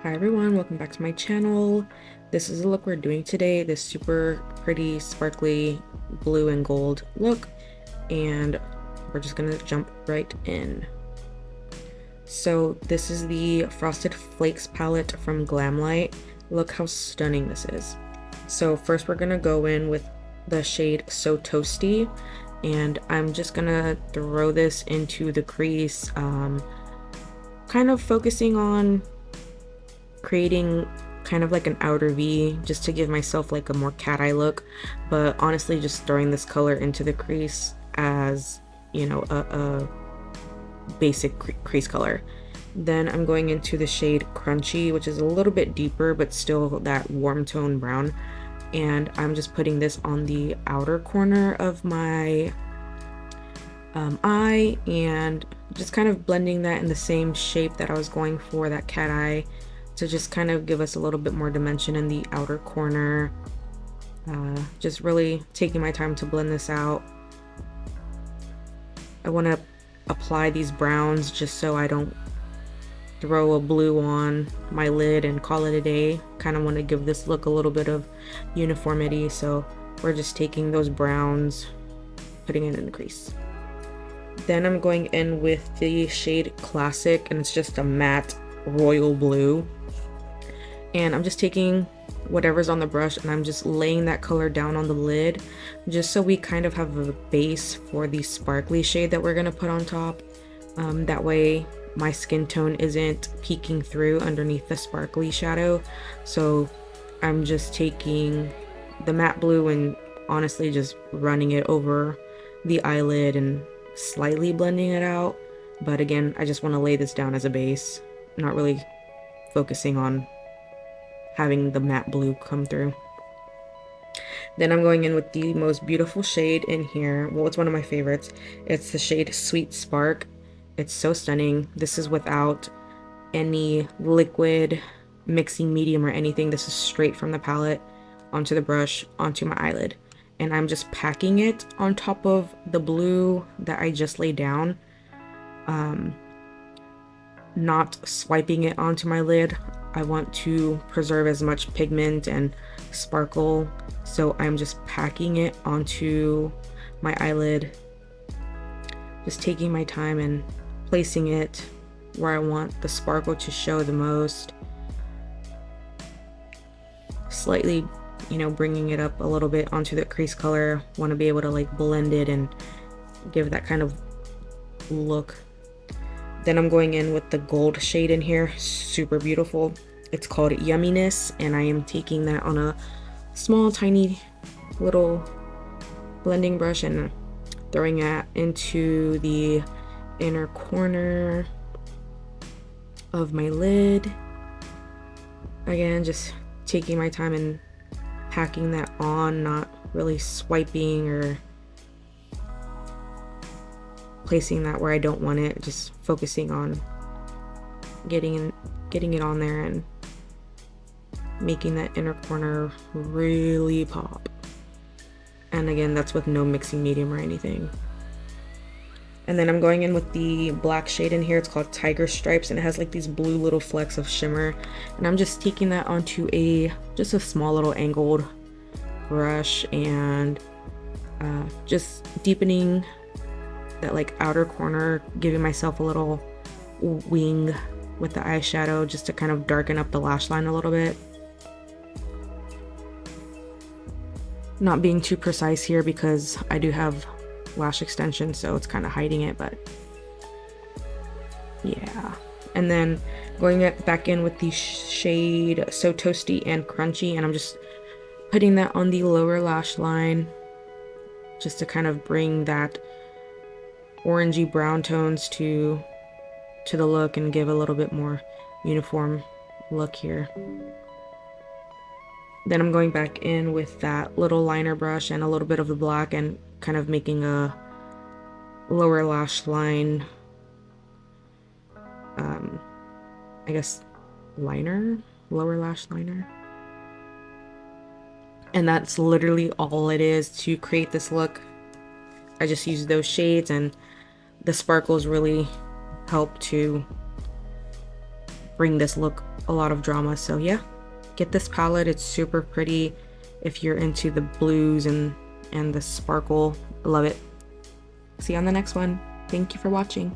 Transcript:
Hi everyone, welcome back to my channel. This is the look we're doing today, this super pretty sparkly blue and gold look, and we're just gonna jump right in. So this is the Frosted Flakes palette from Glamlight. Look how stunning this is. So first we're gonna go in with the shade So Toasty, and I'm just gonna throw this into the crease, kind of focusing on creating kind of like an outer V just to give myself like a more cat eye look, but honestly just throwing this color into the crease as, you know, a basic crease color. Then I'm going into the shade Crunchy, which is a little bit deeper but still that warm tone brown, and I'm just putting this on the outer corner of my eye and just kind of blending that in the same shape that I was going for, that cat eye, to just kind of give us a little bit more dimension in the outer corner. Just really taking my time to blend this out. I want to apply these browns just so I don't throw a blue on my lid and call it a day. Kind of want to give this look a little bit of uniformity, so we're just taking those browns, putting it in the crease. Then I'm going in with the shade Classic, and it's just a matte royal blue, and I'm just taking whatever's on the brush and I'm just laying that color down on the lid just so we kind of have a base for the sparkly shade that we're gonna put on top. That way my skin tone isn't peeking through underneath the sparkly shadow. So I'm just taking the matte blue and honestly just running it over the eyelid and slightly blending it out. But again, I just want to lay this down as a base, not really focusing on having the matte blue come through. Then I'm going in with the most beautiful shade in here. Well, it's one of my favorites. It's the shade Sweet Spark. It's so stunning. This is without any liquid mixing medium or anything. This is straight from the palette onto the brush, onto my eyelid. And I'm just packing it on top of the blue that I just laid down. Not swiping it onto my lid. I want to preserve as much pigment and sparkle, so I'm just packing it onto my eyelid, just taking my time and placing it where I want the sparkle to show the most. Slightly, you know, bringing it up a little bit onto the crease color. Want to be able to like blend it and give that kind of look. Then I'm going in with the gold shade in here, super beautiful. It's called Yumminess, and I am taking that on a small, tiny little blending brush and throwing that into the inner corner of my lid. Again, just taking my time and packing that on, not really swiping or placing that where I don't want it, just focusing on getting it on there and making that inner corner really pop. And again, that's with no mixing medium or anything. And then I'm going in with the black shade in here. It's called Tiger Stripes, and it has like these blue little flecks of shimmer, and I'm just taking that onto just a small little angled brush and just deepening that like outer corner, giving myself a little wing with the eyeshadow just to kind of darken up the lash line a little bit. Not being too precise here because I do have lash extensions, so it's kind of hiding it, but yeah. And then going back in with the shade So Toasty and Crunchy, and I'm just putting that on the lower lash line just to kind of bring that orangey brown tones to the look and give a little bit more uniform look here. Then I'm going back in with that little liner brush and a little bit of the black and kind of making a lower lash line, I guess lower lash liner. And that's literally all it is to create this look. I just use those shades, and the sparkles really help to bring this look a lot of drama. So yeah, get this palette. It's super pretty if you're into the blues and the sparkle. Love it. See you on the next one. Thank you for watching.